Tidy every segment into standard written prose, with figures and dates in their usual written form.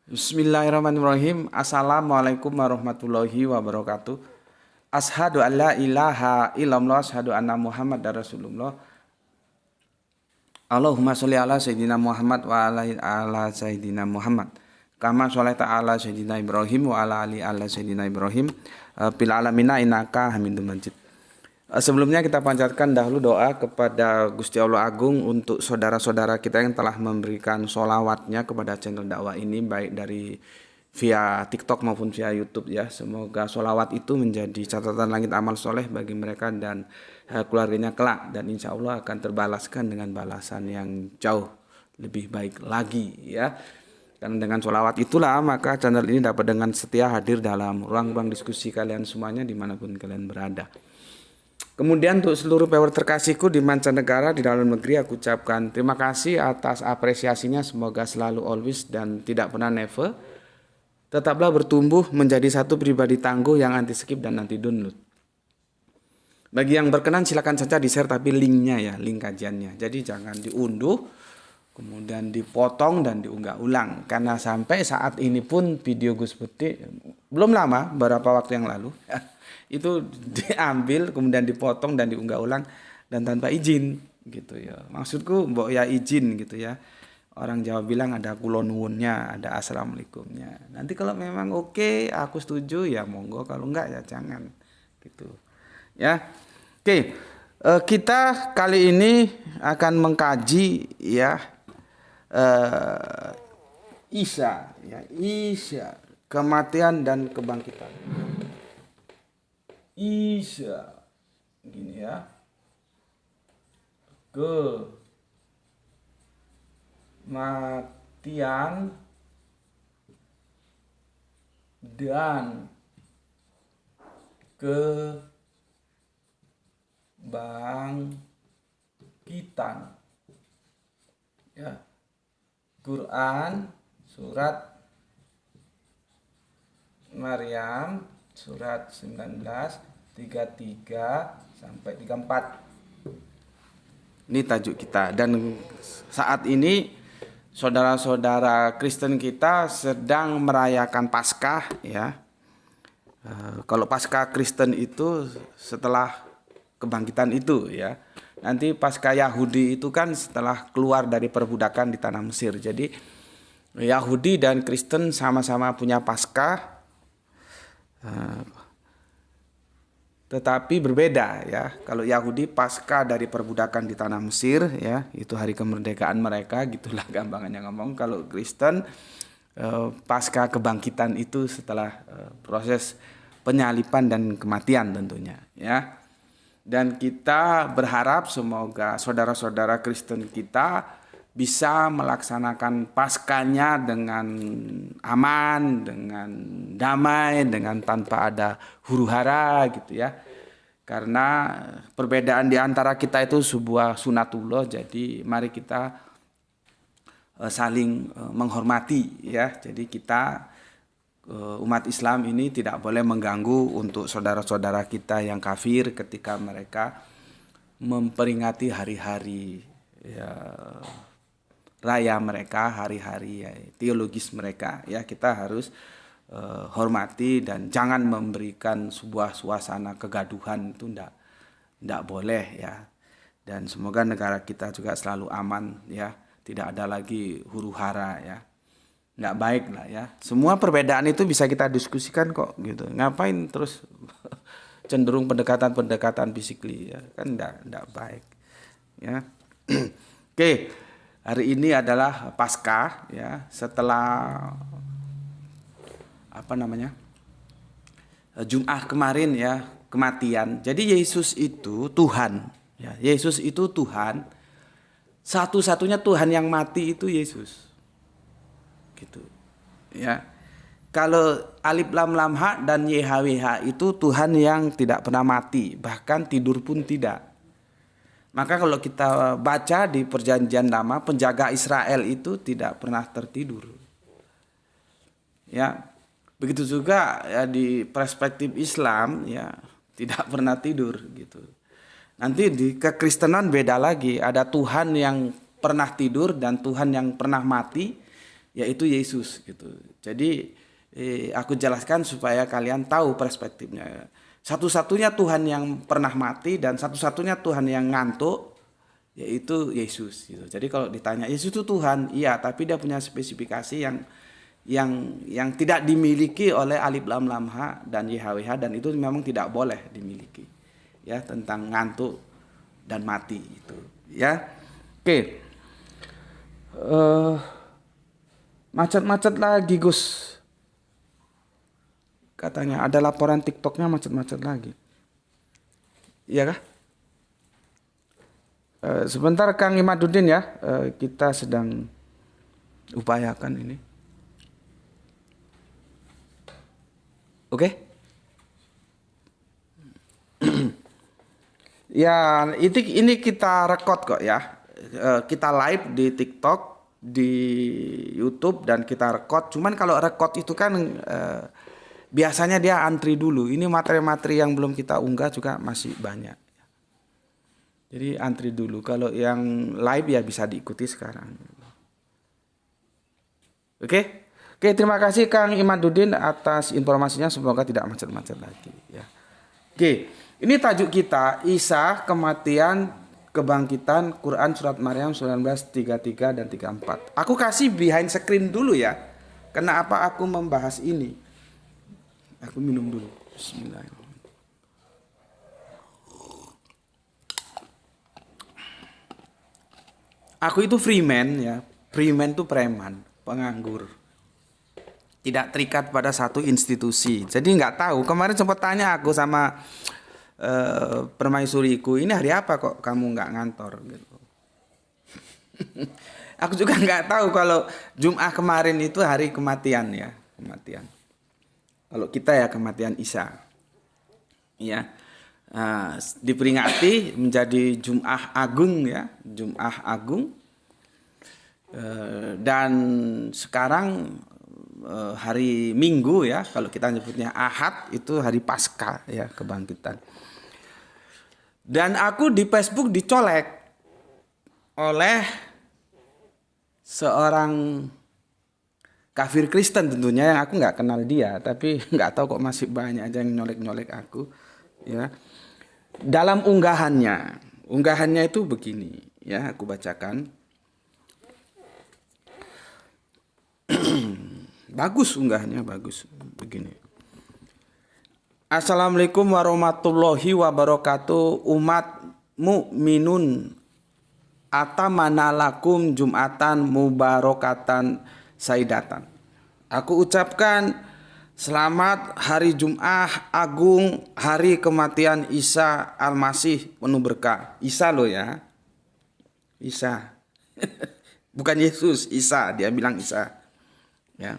Bismillahirrahmanirrahim. Assalamualaikum warahmatullahi wabarakatuh. Ashadu an la ilaha illallah, ashadu anna Muhammad Rasulullah. Allahumma sholli ala sayyidina Muhammad wa ala sayyidina Muhammad. Kama sholaita ala sayyidina Ibrahim wa ala sayyidina Ibrahim fil alamina innaka Hamidum Majid. Sebelumnya kita panjatkan dahulu doa kepada Gusti Allah Agung untuk saudara-saudara kita yang telah memberikan sholawatnya kepada channel dakwah ini, baik dari via TikTok maupun via YouTube ya. Semoga sholawat itu menjadi catatan langit amal soleh bagi mereka dan keluarganya kelak, dan insya Allah akan terbalaskan dengan balasan yang jauh lebih baik lagi ya. Karena dengan sholawat itulah maka channel ini dapat dengan setia hadir dalam ruang-ruang diskusi kalian semuanya dimanapun kalian berada. Kemudian untuk seluruh viewer terkasihku di mancanegara, di dalam negeri, aku ucapkan terima kasih atas apresiasinya. Semoga selalu always dan tidak pernah never. Tetaplah bertumbuh menjadi satu pribadi tangguh yang anti skip dan anti download. Bagi yang berkenan silakan saja di share, tapi linknya ya, link kajiannya. Jadi jangan diunduh, kemudian dipotong dan diunggah ulang. Karena sampai saat ini pun video Gus Putih belum lama, beberapa waktu yang lalu itu diambil kemudian dipotong dan diunggah ulang dan tanpa izin gitu ya. Maksudku mbok ya izin gitu ya. Orang Jawa bilang ada kulonwunnya, ada assalamualaikumnya. Nanti kalau memang oke, aku setuju ya monggo, kalau enggak ya jangan gitu ya. Oke, kita kali ini akan mengkaji ya Isa ya, Isa, kematian dan kebangkitan. Isa gini ya, kematian dan kebangkitan ya. Quran surat Maryam surat 19 33 sampai 34. Ini tajuk kita, dan saat ini saudara-saudara Kristen kita sedang merayakan Paskah ya. Kalau Paskah Kristen itu setelah kebangkitan itu ya. Nanti Paskah Yahudi itu kan setelah keluar dari perbudakan di tanah Mesir. Jadi Yahudi dan Kristen sama-sama punya Paskah, tetapi berbeda ya. Kalau Yahudi Paskah dari perbudakan di tanah Mesir ya, itu hari kemerdekaan mereka, gitulah gampangannya ngomong. Kalau Kristen Paskah kebangkitan itu setelah proses penyalipan dan kematian tentunya ya. Dan kita berharap semoga saudara-saudara Kristen kita bisa melaksanakan Paskahnya dengan aman, dengan damai, dengan tanpa ada huru-hara gitu ya. Karena perbedaan di antara kita itu sebuah sunatullah, jadi mari kita saling menghormati ya. Jadi kita umat Islam ini tidak boleh mengganggu untuk saudara-saudara kita yang kafir ketika mereka memperingati hari-hari ya, raya mereka, hari-hari ya, teologis mereka ya. Kita harus hormati dan jangan memberikan sebuah suasana kegaduhan, itu ndak boleh ya. Dan semoga negara kita juga selalu aman ya, tidak ada lagi huru-hara ya. Nggak baik lah ya. Semua perbedaan itu bisa kita diskusikan kok gitu. Ngapain terus cenderung pendekatan physically ya, kan nggak baik ya. Oke, hari ini adalah Paskah ya, setelah Jum'ah kemarin ya, kematian. Jadi Yesus itu Tuhan ya. Yesus itu Tuhan. Satu-satunya Tuhan yang mati itu Yesus. Gitu ya. Kalau alif lam lam ha dan YHWH itu Tuhan yang tidak pernah mati, bahkan tidur pun tidak. Maka kalau kita baca di perjanjian lama, penjaga Israel itu tidak pernah tertidur ya. Begitu juga ya di perspektif Islam ya, tidak pernah tidur gitu. Nanti di kekristenan beda lagi, ada Tuhan yang pernah tidur dan Tuhan yang pernah mati. yaitu Yesus gitu. Jadi aku jelaskan supaya kalian tahu perspektifnya. Satu-satunya Tuhan yang pernah mati dan satu-satunya Tuhan yang ngantuk yaitu Yesus gitu. Jadi kalau ditanya Yesus itu Tuhan, iya, tapi dia punya spesifikasi yang tidak dimiliki oleh Alif Lam Lam Ha dan YHWH, dan itu memang tidak boleh dimiliki. Ya, tentang ngantuk dan mati itu, ya. Oke. Macet-macet lagi, Gus. Katanya ada laporan TikToknya macet-macet lagi. Iya kah? Sebentar Kang Imaduddin ya, kita sedang upayakan ini. Oke? Ya, ini kita rekod kok ya. Kita live di TikTok, di YouTube, dan kita rekod. Cuman kalau rekod itu kan biasanya dia antri dulu. Ini materi-materi yang belum kita unggah juga masih banyak. Jadi antri dulu. Kalau yang live ya bisa diikuti sekarang. Oke? Oke, terima kasih Kang Imaduddin atas informasinya. Semoga tidak macet-macet lagi. Ya. Oke, ini tajuk kita Isa, kematian, kebangkitan, Quran Surat Maryam 19:33 dan 34. Aku kasih behind screen dulu ya. Kenapa aku membahas ini? Aku minum dulu. Bismillahirrahmanirrahim. Aku itu freeman ya. Freeman itu preman, penganggur. Tidak terikat pada satu institusi. Jadi nggak tahu. Kemarin sempat tanya aku sama permaisuriku, ini hari apa kok kamu nggak ngantor gitu. Aku juga nggak tahu kalau Jumat kemarin itu hari kematian ya, kematian. Kalau kita ya kematian Isa. Ya. Diperingati menjadi Jumat Agung ya, Jumat Agung. Dan sekarang hari Minggu ya, kalau kita nyebutnya Ahad, itu hari Paskah ya, kebangkitan. Dan aku di Facebook dicolek oleh seorang kafir Kristen tentunya, yang aku nggak kenal dia, tapi nggak tahu kok masih banyak aja yang nyolek-nyolek aku ya. Dalam unggahannya itu begini ya, aku bacakan. Bagus unggahannya, bagus. Begini. Assalamualaikum warahmatullahi wabarakatuh, umat mukminun, atamana lakum jumatan mubarakatan saidatan. Aku ucapkan selamat hari Jumat Agung, hari kematian Isa Al-Masih penuh berkah. Isa loh ya. Isa. Bukan Yesus, Isa, dia bilang Isa. Ya.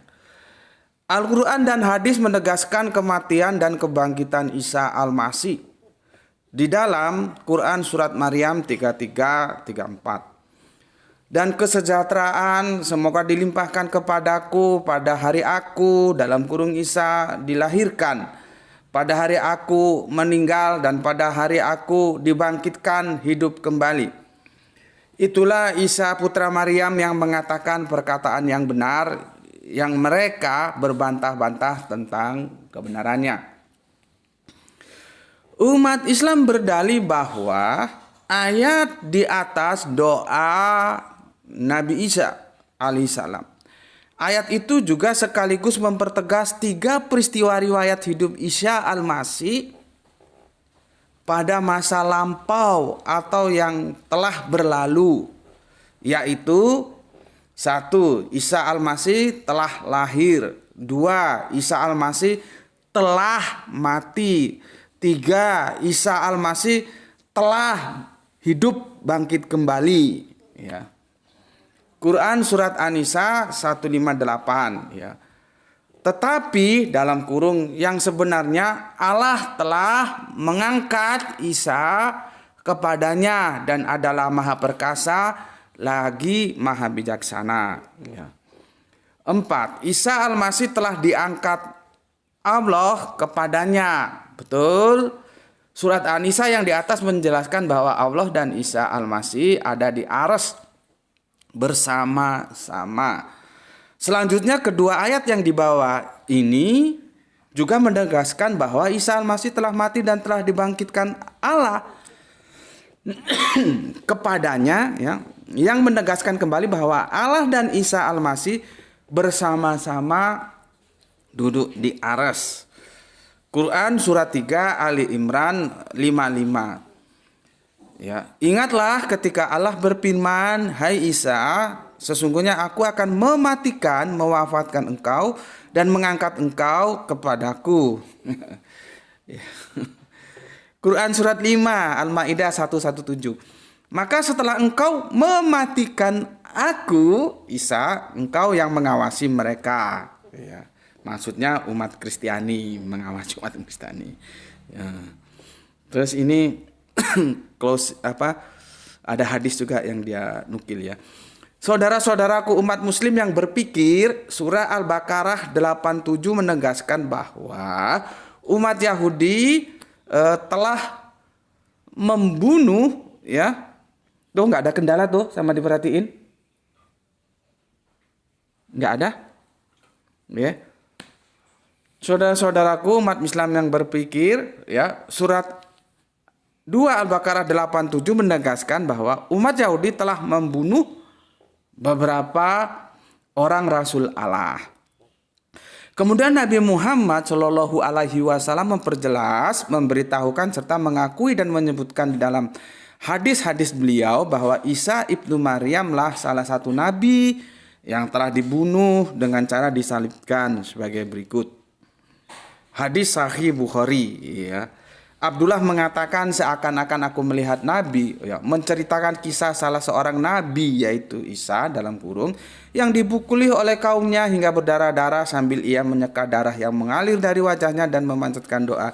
Al-Quran dan hadis menegaskan kematian dan kebangkitan Isa Al-Masih di dalam Quran Surat Maryam 33-34. Dan kesejahteraan semoga dilimpahkan kepadaku pada hari aku, dalam kurung Isa, dilahirkan, pada hari aku meninggal, dan pada hari aku dibangkitkan hidup kembali. Itulah Isa putra Maryam yang mengatakan perkataan yang benar, yang mereka berbantah-bantah tentang kebenarannya. Umat Islam berdalih bahwa ayat di atas doa Nabi Isa alaihissalam, ayat itu juga sekaligus mempertegas 3 peristiwa riwayat hidup Isa Al-Masih pada masa lampau atau yang telah berlalu, yaitu 1. Isa Al-Masih telah lahir. 2. Isa Al-Masih telah mati. 3. Isa Al-Masih telah hidup bangkit kembali. Ya. Quran Surat An-Nisa 158. Ya. Tetapi dalam kurung yang sebenarnya Allah telah mengangkat Isa kepadanya dan adalah Maha Perkasa lagi Maha Bijaksana. Ya. 4. Isa Al-Masih telah diangkat Allah kepadanya. Betul. Surat An-Nisa yang di atas menjelaskan bahwa Allah dan Isa Al-Masih ada di arsy bersama-sama. Selanjutnya kedua ayat yang di bawah ini juga menegaskan bahwa Isa Al-Masih telah mati dan telah dibangkitkan Allah kepadanya, ya, yang menegaskan kembali bahwa Allah dan Isa Al-Masih bersama-sama duduk di arsy. Quran surat 3 Ali Imran 55. Ya, ingatlah ketika Allah berfirman, "Hai Isa, sesungguhnya aku akan mematikan, mewafatkan engkau dan mengangkat engkau kepadaku." Quran surat 5 Al-Maidah 117. Maka setelah engkau mematikan aku, Isa, engkau yang mengawasi mereka. Ya, maksudnya umat Kristiani, mengawasi umat Kristiani. Ya. Terus ini close ada hadis juga yang dia nukil, ya. Saudara-saudaraku umat muslim yang berpikir, surah Al-Baqarah 87 menegaskan bahwa umat Yahudi telah membunuh, ya. Tuh nggak ada kendala tuh, sama diperhatiin. Nggak ada. Ya. Saudara-saudaraku umat Islam yang berpikir, ya, surat 2 Al-Baqarah 87 menegaskan bahwa umat Yahudi telah membunuh beberapa orang Rasul Allah. Kemudian Nabi Muhammad Shallallahu Alaihi Wasallam memperjelas, memberitahukan serta mengakui dan menyebutkan di dalam hadis-hadis beliau bahwa Isa ibnu Maryamlah salah satu nabi yang telah dibunuh dengan cara disalibkan sebagai berikut. Hadis Sahih Bukhari, ya. Abdullah mengatakan seakan-akan aku melihat Nabi, ya, menceritakan kisah salah seorang Nabi yaitu Isa dalam kurung yang dipukuli oleh kaumnya hingga berdarah-darah sambil ia menyeka darah yang mengalir dari wajahnya dan memanjatkan doa,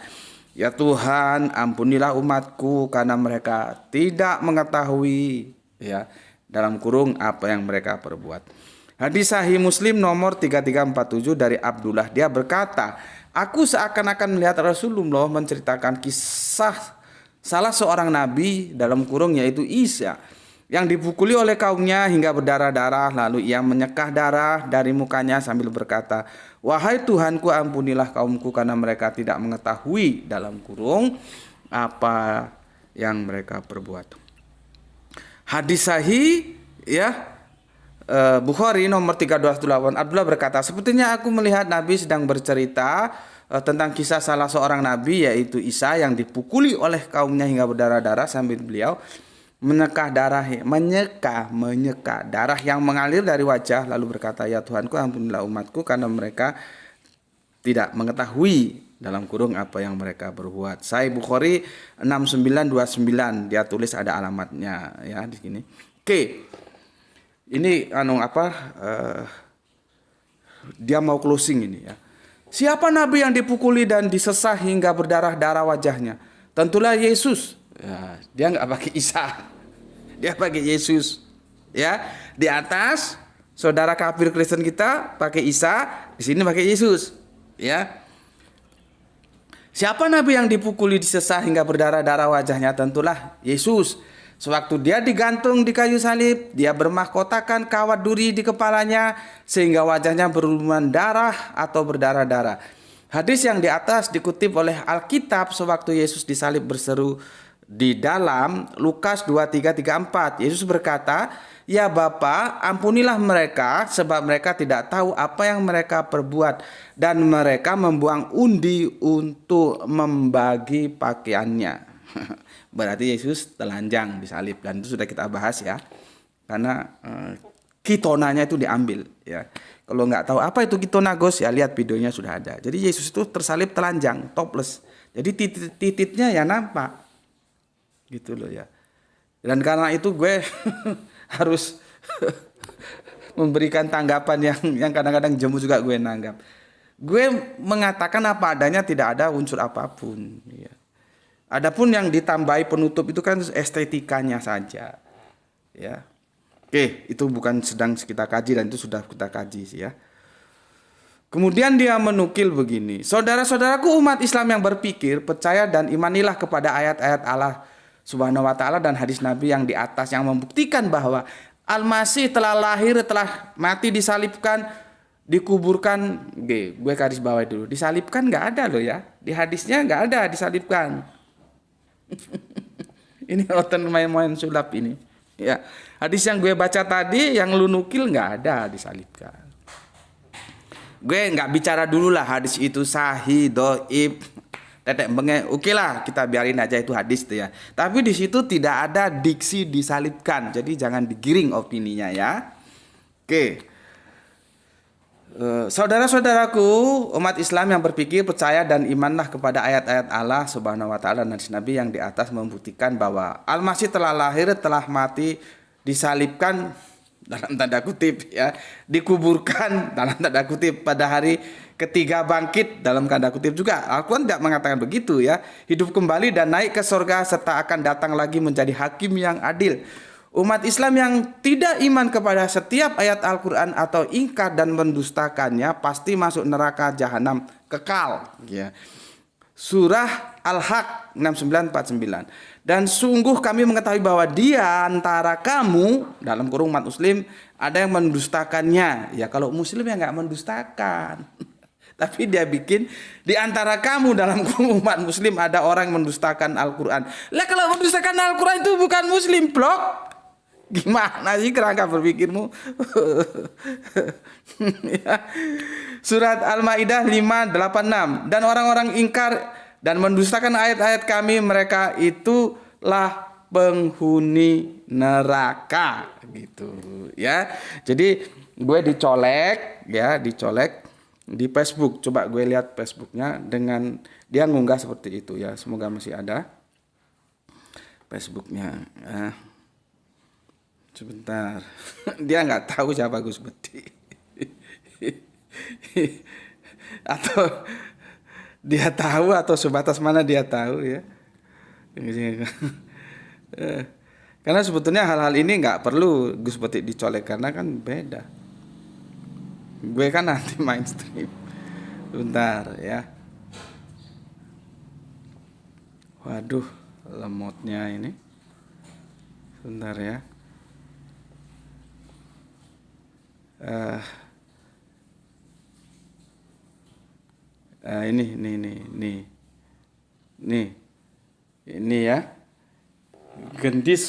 "Ya Tuhan, ampunilah umatku karena mereka tidak mengetahui," ya, dalam kurung apa yang mereka perbuat. Hadis Sahih Muslim nomor 3347 dari Abdullah, dia berkata, "Aku seakan-akan melihat Rasulullah menceritakan kisah salah seorang nabi dalam kurung yaitu Isa yang dipukuli oleh kaumnya hingga berdarah-darah, lalu ia menyekah darah dari mukanya sambil berkata, 'Wahai Tuhanku, ampunilah kaumku karena mereka tidak mengetahui,' dalam kurung apa yang mereka perbuat." Hadis sahih, ya, Bukhari nomor 328, Abdullah berkata, "Sepertinya aku melihat Nabi sedang bercerita tentang kisah salah seorang nabi yaitu Isa yang dipukuli oleh kaumnya hingga berdarah-darah sambil beliau menyeka darah yang mengalir dari wajah lalu berkata, 'Ya Tuhanku, ampunilah umatku karena mereka tidak mengetahui,' dalam kurung apa yang mereka berbuat." Sahih Bukhari 6929, dia tulis ada alamatnya, ya, di sini. Oke. Ini dia mau closing ini, ya. Siapa nabi yang dipukuli dan disesah hingga berdarah-darah wajahnya? Tentulah Yesus. Ya, dia nggak pakai Isa, dia pakai Yesus. Ya, di atas saudara kafir Kristen kita pakai Isa, di sini pakai Yesus. Ya. Siapa nabi yang dipukuli disesah hingga berdarah-darah wajahnya? Tentulah Yesus. Sewaktu dia digantung di kayu salib, dia bermahkotakan kawat duri di kepalanya sehingga wajahnya berlumuran darah atau berdarah-darah. Hadis yang di atas dikutip oleh Alkitab sewaktu Yesus disalib berseru di dalam Lukas 23:34. Yesus berkata, "Ya Bapa, ampunilah mereka sebab mereka tidak tahu apa yang mereka perbuat." Dan mereka membuang undi untuk membagi pakaiannya. Berarti Yesus telanjang disalib, dan itu sudah kita bahas, ya, karena kitonanya itu diambil, ya. Kalau nggak tahu apa itu kitonagos, ya lihat videonya sudah ada. Jadi Yesus itu tersalib telanjang, topless, jadi titiknya ya nampak gitu loh, ya. Dan karena itu gue harus memberikan tanggapan yang kadang-kadang jemu juga gue nanggap. Gue mengatakan apa adanya, tidak ada unsur apapun, ya. Adapun yang ditambahi penutup itu kan estetikanya saja, ya. Oke, itu bukan sedang kita kaji dan itu sudah kita kaji sih, ya. Kemudian dia menukil begini, "Saudara-saudaraku umat Islam yang berpikir, percaya dan imanilah kepada ayat-ayat Allah Subhanahu wa taala dan hadis Nabi yang di atas yang membuktikan bahwa Al-Masih telah lahir, telah mati disalibkan dikuburkan, gue garis bawah dulu, disalibkan nggak ada loh ya, di hadisnya nggak ada disalibkan. Ini oten main-main sulap ini. Ya, hadis yang gue baca tadi, yang lu nukil nggak ada disalibkan. Gue nggak bicara dulu lah hadis itu sahih, doib, tetek benge, oke lah kita biarin aja itu hadis tuh ya. Tapi di situ tidak ada diksi disalibkan, jadi jangan digiring opininya ya. Oke. Saudara-saudaraku, umat Islam yang berpikir, percaya dan imanlah kepada ayat-ayat Allah Subhanahu wa taala dan Nabi yang di atas membuktikan bahwa Al-Masih telah lahir, telah mati, disalibkan dalam tanda kutip ya, dikuburkan dalam tanda kutip, pada hari ketiga bangkit dalam tanda kutip juga. Al-Quran tidak mengatakan begitu ya. Hidup kembali dan naik ke surga serta akan datang lagi menjadi hakim yang adil. Umat Islam yang tidak iman kepada setiap ayat Al-Quran atau ingkar dan mendustakannya pasti masuk neraka jahanam kekal ya. Surah Al-Haq 6949. Dan sungguh kami mengetahui bahwa di antara kamu, dalam kurung umat Muslim, ada yang mendustakannya. Ya kalau Muslim ya nggak mendustakan. Tapi dia bikin di antara kamu dalam kurung umat Muslim ada orang yang mendustakan Al-Quran. Lah kalau mendustakan Al-Quran itu bukan Muslim, blok. Gimana sih kerangka berpikirmu? Ya. Surat Al-Maidah 586. Dan orang-orang ingkar dan mendustakan ayat-ayat kami, mereka itulah penghuni neraka gitu ya. Jadi gue dicolek ya, dicolek di Facebook. Coba gue lihat Facebooknya, dengan dia ngunggah seperti itu ya. Semoga masih ada Facebooknya ya. Sebentar. Dia nggak tahu siapa Gus Beti. Atau dia tahu, atau sebatas mana dia tahu ya. Karena sebetulnya hal-hal ini nggak perlu Gus Beti dicolek, karena kan beda. Gue kan anti mainstream. Bentar ya. Waduh, lemotnya ini. Bentar ya. Ini ya, Gendis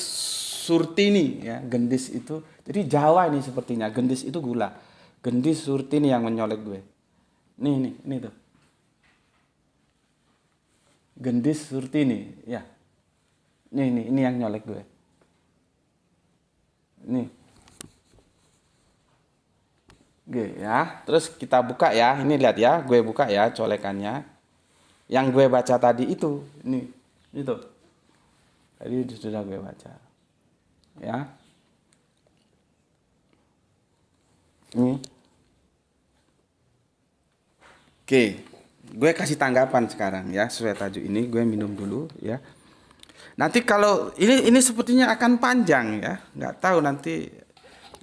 Surtini ya. Gendis itu jadi Jawa ini sepertinya. Gendis itu gula. Gendis Surtini yang menyolek gue. Ini tuh. Gendis Surtini ya. Ini yang nyolek gue. Nih. Oke ya, terus kita buka ya. Ini lihat ya, gue buka ya colekannya. Yang gue baca tadi itu, itu. Tadi sudah gue baca. Ya. Ini. Oke, gue kasih tanggapan sekarang ya sesuai tajuk ini. Gue minum dulu ya. Nanti kalau ini sepertinya akan panjang ya, nggak tahu nanti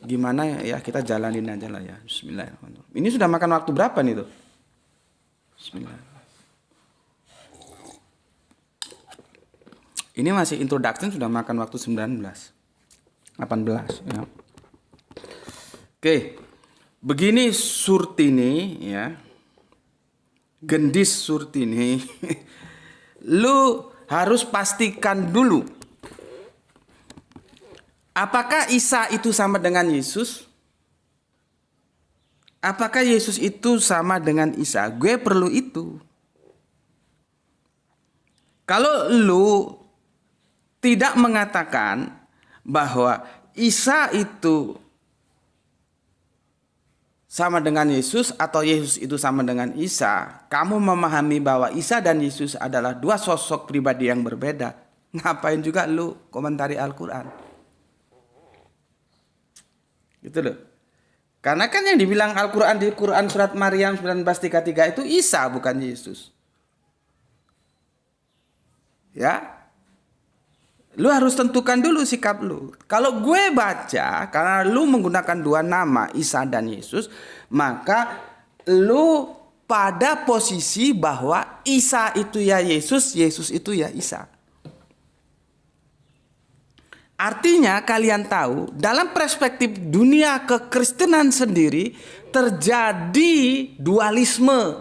gimana ya, kita jalanin aja lah ya. Bismillahirrahmanirrahim. Ini sudah makan waktu berapa nih tuh? Bismillahirrahmanirrahim. Ini masih introduction, sudah makan waktu 18 ya. Oke. Begini Surtini ya. Gendis Surtini. Lu harus pastikan dulu, apakah Isa itu sama dengan Yesus? Apakah Yesus itu sama dengan Isa? Gue perlu itu. Kalau lu tidak mengatakan bahwa Isa itu sama dengan Yesus atau Yesus itu sama dengan Isa, kamu memahami bahwa Isa dan Yesus adalah dua sosok pribadi yang berbeda, ngapain juga lu komentari Al-Quran? Gitu loh. Karena kan yang dibilang Al-Quran di Quran surat Maryam 19:33 itu Isa, bukan Yesus. Ya. Lu harus tentukan dulu sikap lu. Kalau gue baca, karena lu menggunakan dua nama, Isa dan Yesus, maka lu pada posisi bahwa Isa itu ya Yesus, Yesus itu ya Isa. Artinya kalian tahu, dalam perspektif dunia kekristenan sendiri terjadi dualisme.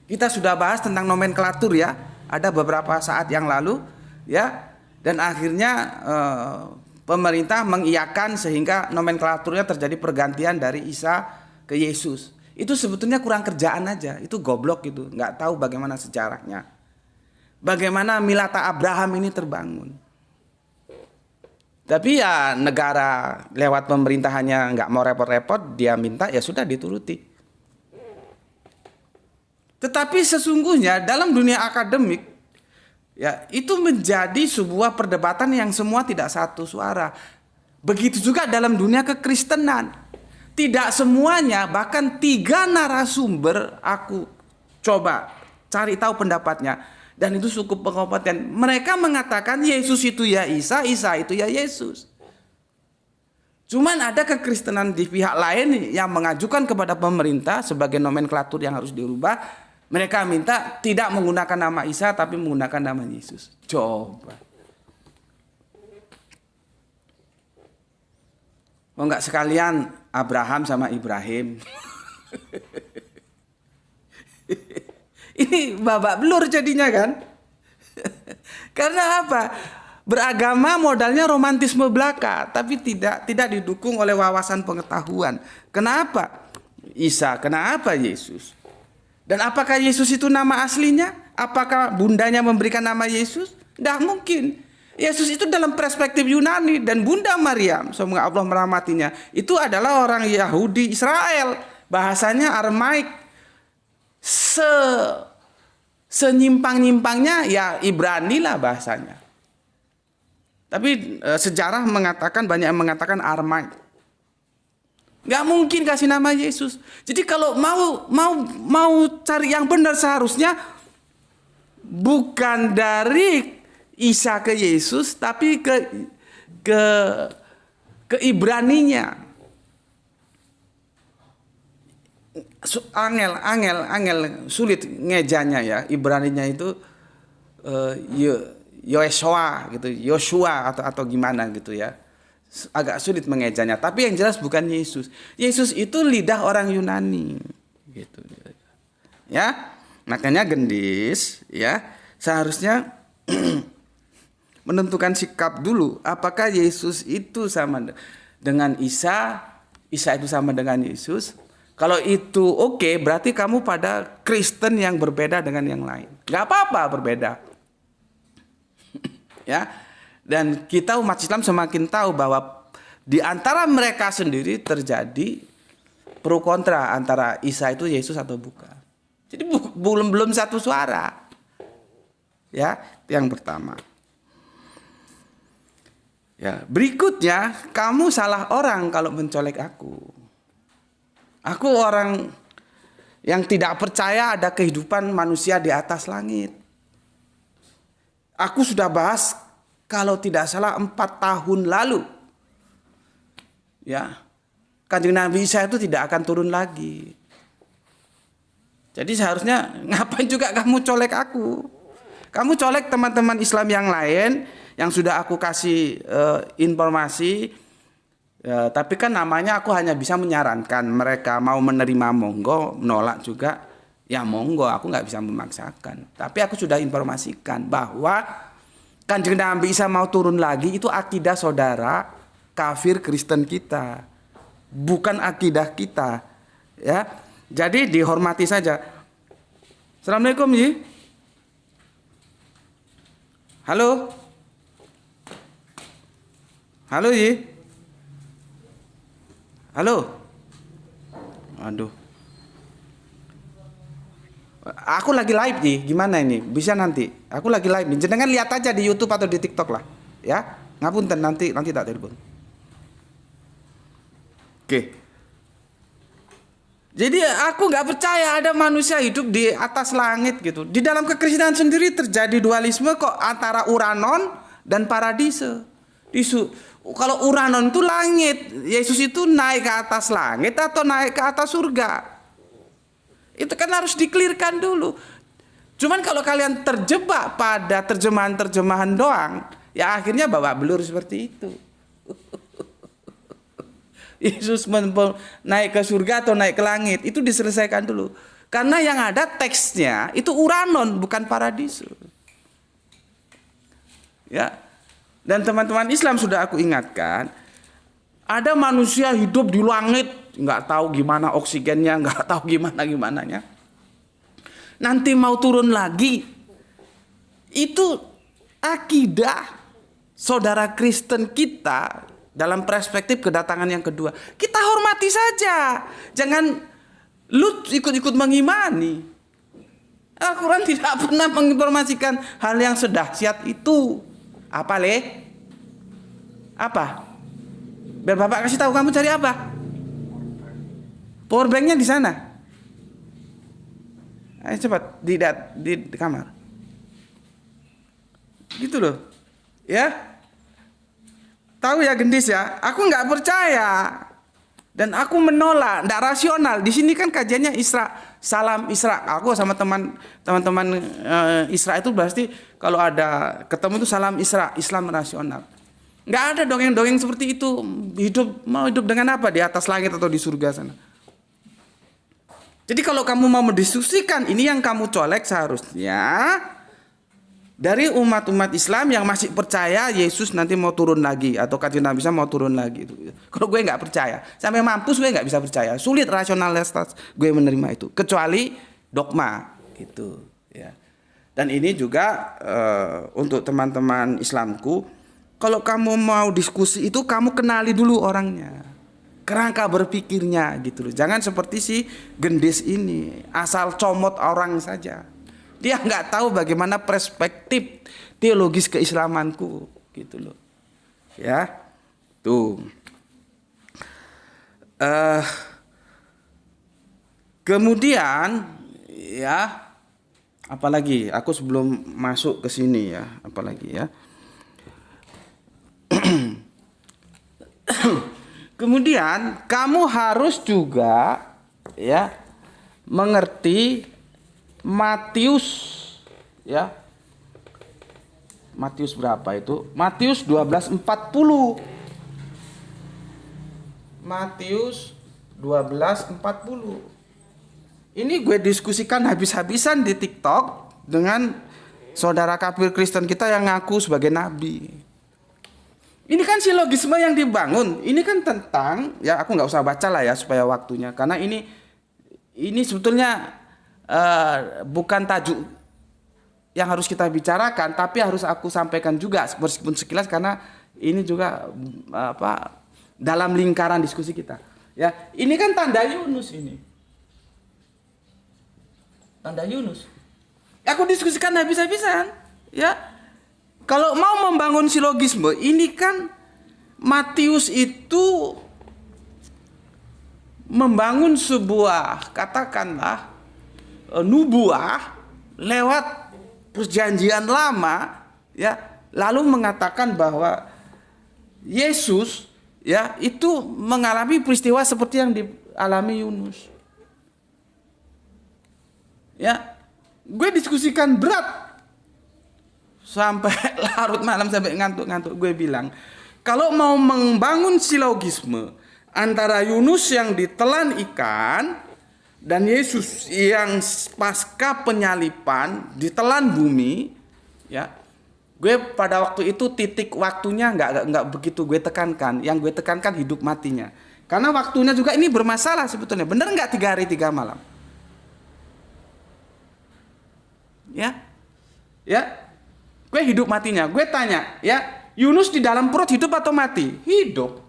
Kita sudah bahas tentang nomenklatur ya, ada beberapa saat yang lalu ya, dan akhirnya pemerintah mengiyakan sehingga nomenklaturnya terjadi pergantian dari Isa ke Yesus. Itu sebetulnya kurang kerjaan aja, itu goblok itu, nggak tahu bagaimana sejarahnya. Bagaimana milata Abraham ini terbangun. Tapi ya negara lewat pemerintahannya nggak mau repot-repot, dia minta ya sudah dituruti. Tetapi sesungguhnya dalam dunia akademik ya itu menjadi sebuah perdebatan yang semua tidak satu suara. Begitu juga dalam dunia kekristenan. Tidak semuanya, bahkan 3 narasumber aku coba cari tahu pendapatnya. Dan itu cukup berkompeten. Mereka mengatakan Yesus itu ya Isa, Isa itu ya Yesus. Cuman ada kekristenan di pihak lain yang mengajukan kepada pemerintah sebagai nomenklatur yang harus dirubah. Mereka minta tidak menggunakan nama Isa tapi menggunakan nama Yesus. Coba. Mau nggak sekalian Abraham sama Ibrahim? Ini babak belur jadinya kan? Karena apa? Beragama modalnya romantisme belaka, tapi tidak didukung oleh wawasan pengetahuan. Kenapa Isa? Kenapa Yesus? Dan apakah Yesus itu nama aslinya? Apakah bundanya memberikan nama Yesus? Tidak mungkin. Yesus itu dalam perspektif Yunani, dan Bunda Maryam, semoga Allah merahmatinya, itu adalah orang Yahudi Israel. Bahasanya Aramaik. Senyimpang-nyimpangnya ya Ibrani lah bahasanya. Tapi sejarah mengatakan, banyak yang mengatakan Aramaik. Gak mungkin kasih nama Yesus. Jadi kalau mau cari yang benar seharusnya bukan dari Isa ke Yesus, tapi ke Ibraninya. Angel sulit ngejanya ya. Ibraninya itu Yoshua atau gimana gitu ya. Agak sulit mengejanya. Tapi yang jelas bukan Yesus. Yesus itu lidah orang Yunani gitu. Ya. Makanya gendis ya seharusnya menentukan sikap dulu. Apakah Yesus itu sama dengan Isa? Isa itu sama dengan Yesus? Kalau itu oke, berarti kamu pada Kristen yang berbeda dengan yang lain. Gak apa-apa berbeda. Ya. Dan kita umat Islam semakin tahu bahwa di antara mereka sendiri terjadi pro kontra antara Isa itu Yesus atau bukan. Jadi belum satu suara. Ya, yang pertama. Ya, berikutnya kamu salah orang kalau mencolek aku. Aku orang yang tidak percaya ada kehidupan manusia di atas langit. Aku sudah bahas kalau tidak salah 4 tahun lalu. Ya. Kanjeng Nabi Isa itu tidak akan turun lagi. Jadi seharusnya ngapain juga kamu colek aku? Kamu colek teman-teman Islam yang lain yang sudah aku kasih informasi. Ya, tapi kan namanya aku hanya bisa menyarankan, mereka mau menerima monggo, menolak juga ya monggo, aku nggak bisa memaksakan. Tapi aku sudah informasikan bahwa Kanjeng Nabi Isa mau turun lagi itu akidah saudara kafir Kristen kita, bukan akidah kita. Ya, jadi dihormati saja. Assalamualaikum Ji. Halo. Halo Ji. Halo. Aduh. Aku lagi live nih. Gimana ini? Bisa nanti. Aku lagi live nih. Jangan lihat aja di YouTube atau di TikTok lah. Ya. Ngapunten nanti tak telepon. Oke. Jadi aku nggak percaya ada manusia hidup di atas langit gitu. Di dalam kekristenan sendiri terjadi dualisme kok antara Uranon dan Paradise. Kalau Uranon itu langit, Yesus itu naik ke atas langit atau naik ke atas surga. Itu kan harus dikelirkan dulu. Cuman kalau kalian terjebak pada terjemahan-terjemahan doang, Ya akhirnya bawa belur seperti itu. Yesus naik ke surga atau naik ke langit itu diselesaikan dulu. Karena yang ada teksnya itu uranon bukan paradisus. Ya. Dan teman-teman Islam sudah aku ingatkan, ada manusia hidup di langit, nggak tahu gimana oksigennya, nggak tahu gimananya. Nanti mau turun lagi. Itu akidah saudara Kristen kita dalam perspektif kedatangan yang kedua. Kita hormati saja. Jangan lu ikut-ikut mengimani. Al-Quran tidak pernah menginformasikan hal yang sedahsyat itu. Apa Apa? Biar Bapak kasih tahu kamu cari apa? Power banknya di sana. Ayo cepat di kamar. Gitu loh. Ya. Tahu ya gendis ya, aku nggak percaya dan aku menolak, nggak rasional. Di sini kan kajiannya Isra, salam Isra. Aku sama teman-teman Isra itu pasti kalau ada ketemu itu salam Isra, Islam rasional. Nggak ada dongeng-dongeng seperti itu. Mau hidup dengan apa di atas langit atau di surga sana? Jadi kalau kamu mau mendiskusikan ini yang kamu colek seharusnya dari umat-umat Islam yang masih percaya Yesus nanti mau turun lagi atau kanjeng Nabi mau turun lagi itu. Kalau gue nggak percaya, sampai mampus gue nggak bisa percaya. Sulit rasionalitas gue menerima itu, kecuali dogma itu. Ya. Dan ini juga untuk teman-teman Islamku, kalau kamu mau diskusi itu kamu kenali dulu orangnya, kerangka berpikirnya gitu loh. Jangan seperti si gendis ini, asal comot orang saja. Dia nggak tahu bagaimana perspektif teologis keislamanku, gitu loh. Ya, tuh. Kemudian, ya, apalagi? Aku sebelum masuk ke sini ya, apalagi ya. Kemudian kamu harus juga, ya, mengerti Matius, ya. Matius berapa itu? Matius 12:40. Matius 12:40. Ini gue diskusikan habis-habisan di TikTok dengan saudara kafir Kristen kita yang ngaku sebagai nabi. Ini kan silogisme yang dibangun. Ini kan tentang, ya aku nggak usah baca lah ya supaya waktunya, karena ini sebetulnya bukan tajuk yang harus kita bicarakan, tapi harus aku sampaikan juga meskipun sekilas karena ini juga dalam lingkaran diskusi kita. Ya, ini kan tanda Yunus ini. Tanda Yunus. Aku diskusikan habis-habisan, ya. Kalau mau membangun silogisme, ini kan Matius itu membangun sebuah katakanlah nubuah lewat perjanjian lama, ya, lalu mengatakan bahwa Yesus, ya, itu mengalami peristiwa seperti yang dialami Yunus. Ya, gue diskusikan berat sampai larut malam, sampai ngantuk-ngantuk. Gue bilang kalau mau membangun silogisme antara Yunus yang ditelan ikan dan Yesus yang pasca penyalipan ditelan bumi, ya, gue pada waktu itu titik waktunya nggak begitu gue tekankan. Yang gue tekankan hidup matinya, karena waktunya juga ini bermasalah sebetulnya. Bener nggak 3 hari 3 malam? Ya, gue hidup matinya. Gue tanya, ya, Yunus di dalam perut hidup atau mati? Hidup.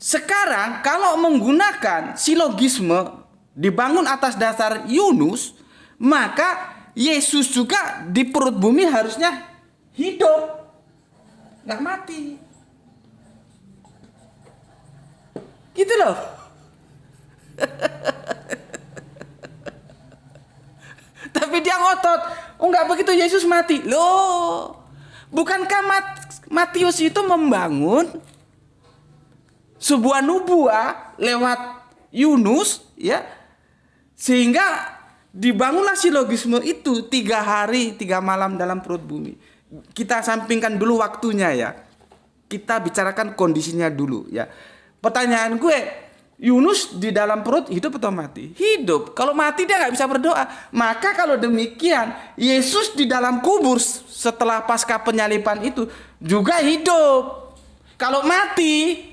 Sekarang kalau menggunakan silogisme dibangun atas dasar Yunus, maka Yesus juga di perut bumi harusnya hidup, nggak mati. Gitu loh. Tapi dia ngotot, oh nggak begitu, Yesus mati. Loh, bukankah Matius itu membangun sebuah nubuah lewat Yunus, ya, sehingga Dibangunlah silogisme itu 3 hari 3 malam dalam perut bumi. Kita sampingkan dulu waktunya ya. Kita bicarakan kondisinya dulu ya. Pertanyaan gue, Yunus di dalam perut hidup atau mati? Hidup. Kalau mati dia nggak bisa berdoa. Maka kalau demikian, Yesus di dalam kubur setelah pasca penyaliban itu juga hidup. Kalau mati,